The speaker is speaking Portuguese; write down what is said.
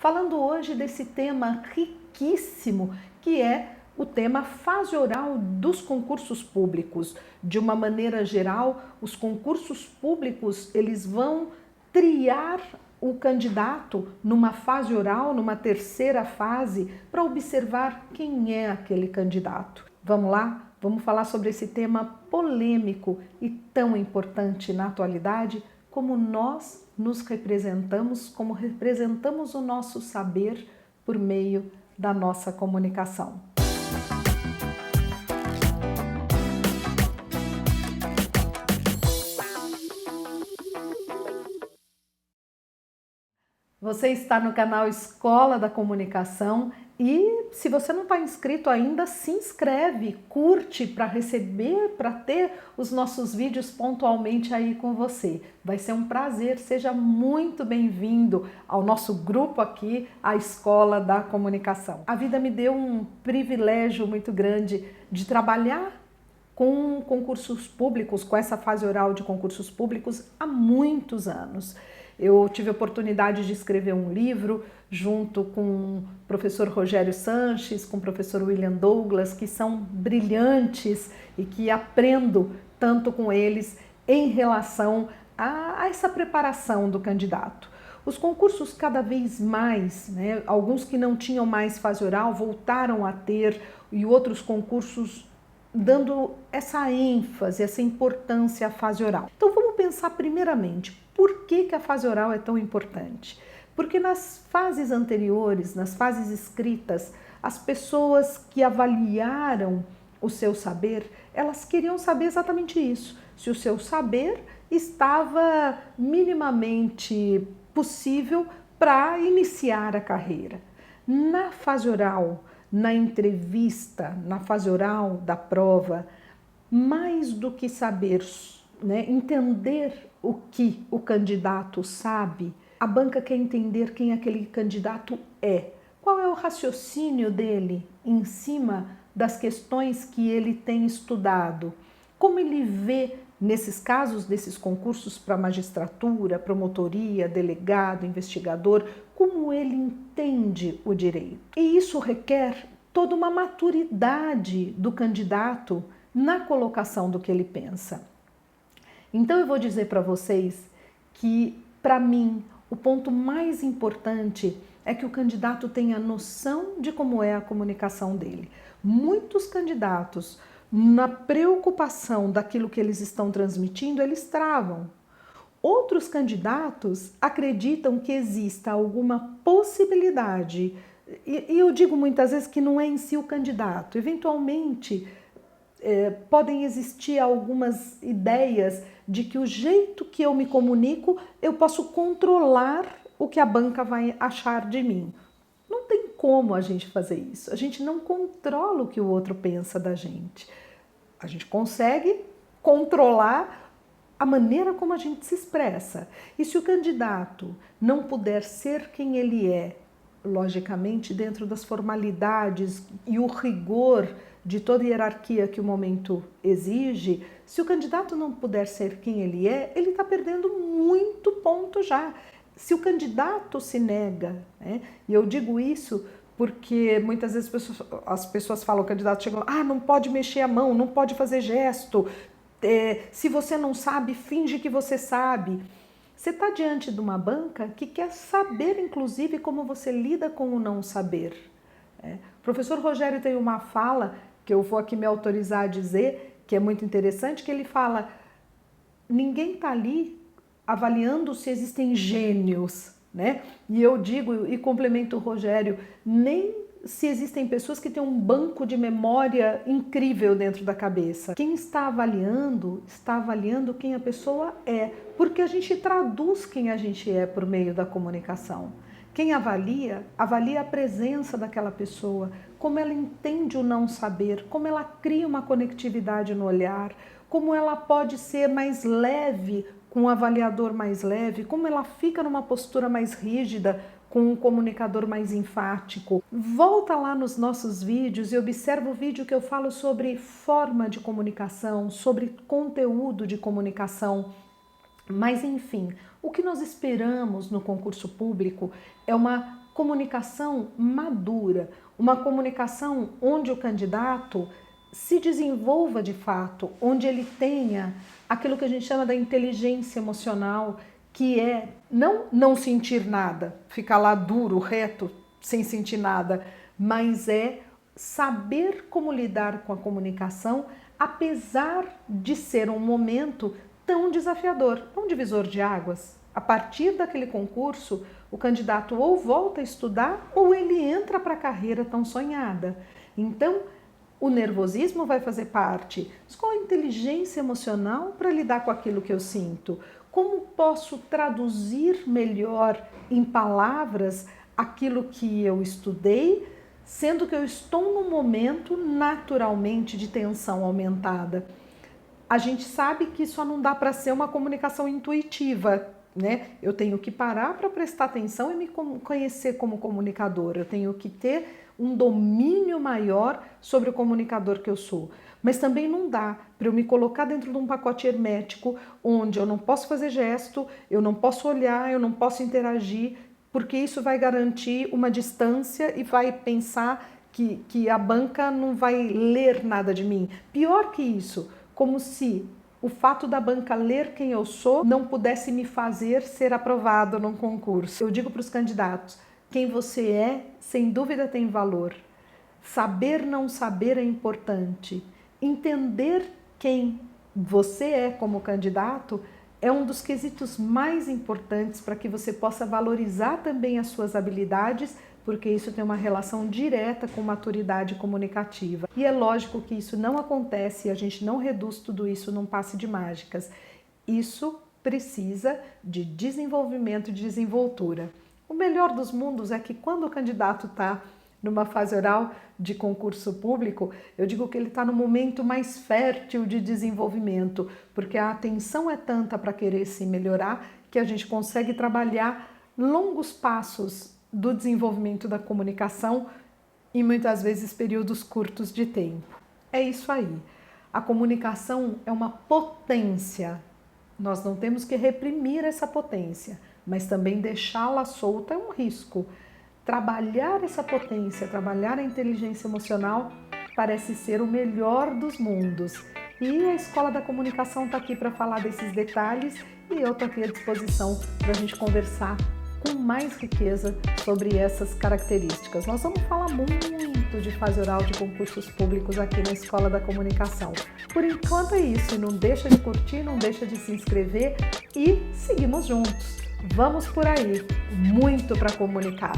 falando hoje desse tema riquíssimo que é o tema fase oral dos concursos públicos. De uma maneira geral, os concursos públicos eles vão triar o candidato numa fase oral, numa terceira fase, para observar quem é aquele candidato. Vamos lá? Vamos falar sobre esse tema polêmico e tão importante na atualidade, como nós nos representamos, como representamos o nosso saber por meio da nossa comunicação. Você está no canal Escola da Comunicação e se você não está inscrito ainda, se inscreve, curte para receber, para ter os nossos vídeos pontualmente aí com você. Vai ser um prazer, seja muito bem-vindo ao nosso grupo aqui, a Escola da Comunicação. A vida me deu um privilégio muito grande de trabalhar com concursos públicos, com essa fase oral de concursos públicos há muitos anos. Eu tive a oportunidade de escrever um livro junto com o professor Rogério Sanches, com o professor William Douglas, que são brilhantes e que aprendo tanto com eles em relação a essa preparação do candidato. Os concursos cada vez mais, alguns que não tinham mais fase oral voltaram a ter e outros concursos dando essa ênfase, essa importância à fase oral. Então vamos pensar primeiramente, por que a fase oral é tão importante? Porque nas fases anteriores, nas fases escritas, as pessoas que avaliaram o seu saber, elas queriam saber exatamente isso, se o seu saber estava minimamente possível para iniciar a carreira. Na fase oral, na entrevista, na fase oral da prova, mais do que saber, entender o que o candidato sabe, a banca quer entender quem aquele candidato é. Qual é o raciocínio dele em cima das questões que ele tem estudado? Como ele vê, nesses casos, desses concursos para magistratura, promotoria, delegado, investigador, como ele entende o direito. E isso requer toda uma maturidade do candidato na colocação do que ele pensa. Então eu vou dizer para vocês que, para mim, o ponto mais importante é que o candidato tenha noção de como é a comunicação dele. Muitos candidatos, na preocupação daquilo que eles estão transmitindo, eles travam. Outros candidatos acreditam que exista alguma possibilidade, e eu digo muitas vezes que não é em si o candidato, eventualmente podem existir algumas ideias de que o jeito que eu me comunico, eu posso controlar o que a banca vai achar de mim. Não tem como a gente fazer isso, a gente não controla o que o outro pensa da gente. A gente consegue controlar a maneira como a gente se expressa. E se o candidato não puder ser quem ele é, logicamente dentro das formalidades e o rigor de toda a hierarquia que o momento exige, se o candidato não puder ser quem ele é, ele está perdendo muito ponto já. Se o candidato se nega, e eu digo isso porque muitas vezes as pessoas falam, o candidato chega, não pode mexer a mão, não pode fazer gesto, se você não sabe, finge que você sabe. Você está diante de uma banca que quer saber, inclusive, como você lida com o não saber. O professor Rogério tem uma fala, que eu vou aqui me autorizar a dizer, que é muito interessante, que ele fala, ninguém está ali avaliando se existem gênios, E eu digo, e complemento o Rogério, nem se existem pessoas que têm um banco de memória incrível dentro da cabeça. Quem está avaliando quem a pessoa é, porque a gente traduz quem a gente é por meio da comunicação. Quem avalia a presença daquela pessoa, como ela entende o não saber, como ela cria uma conectividade no olhar, como ela pode ser mais leve com um avaliador mais leve, como ela fica numa postura mais rígida com um comunicador mais enfático. Volta lá nos nossos vídeos e observa o vídeo que eu falo sobre forma de comunicação, sobre conteúdo de comunicação. Mas enfim, o que nós esperamos no concurso público é uma comunicação madura, uma comunicação onde o candidato se desenvolva de fato, onde ele tenha aquilo que a gente chama da inteligência emocional, que é não sentir nada, ficar lá duro, reto, sem sentir nada, mas é saber como lidar com a comunicação, apesar de ser um momento tão desafiador, um divisor de águas. A partir daquele concurso, o candidato ou volta a estudar ou ele entra para a carreira tão sonhada. Então, o nervosismo vai fazer parte. Mas qual a inteligência emocional para lidar com aquilo que eu sinto? Como posso traduzir melhor em palavras aquilo que eu estudei, sendo que eu estou num momento naturalmente de tensão aumentada? A gente sabe que só não dá para ser uma comunicação intuitiva, né? Eu tenho que parar para prestar atenção e me conhecer como comunicador. Eu tenho que ter um domínio maior sobre o comunicador que eu sou. Mas também não dá para eu me colocar dentro de um pacote hermético onde eu não posso fazer gesto, eu não posso olhar, eu não posso interagir, porque isso vai garantir uma distância e vai pensar que a banca não vai ler nada de mim. Pior que isso, como se o fato da banca ler quem eu sou não pudesse me fazer ser aprovado num concurso. Eu digo para os candidatos, quem você é, sem dúvida tem valor. Saber não saber é importante. Entender quem você é como candidato é um dos quesitos mais importantes para que você possa valorizar também as suas habilidades, porque isso tem uma relação direta com maturidade comunicativa. E é lógico que isso não acontece e a gente não reduz tudo isso num passe de mágicas. Isso precisa de desenvolvimento e desenvoltura. O melhor dos mundos é que quando o candidato está numa fase oral de concurso público, eu digo que ele está no momento mais fértil de desenvolvimento, porque a atenção é tanta para querer se melhorar que a gente consegue trabalhar longos passos do desenvolvimento da comunicação em muitas vezes períodos curtos de tempo. É isso aí. A comunicação é uma potência. Nós não temos que reprimir essa potência, mas também deixá-la solta é um risco. Trabalhar essa potência, trabalhar a inteligência emocional parece ser o melhor dos mundos. E a Escola da Comunicação está aqui para falar desses detalhes e eu estou aqui à disposição para a gente conversar com mais riqueza sobre essas características. Nós vamos falar muito de fase oral de concursos públicos aqui na Escola da Comunicação. Por enquanto é isso, não deixa de curtir, não deixa de se inscrever e seguimos juntos. Vamos por aí, muito para comunicar.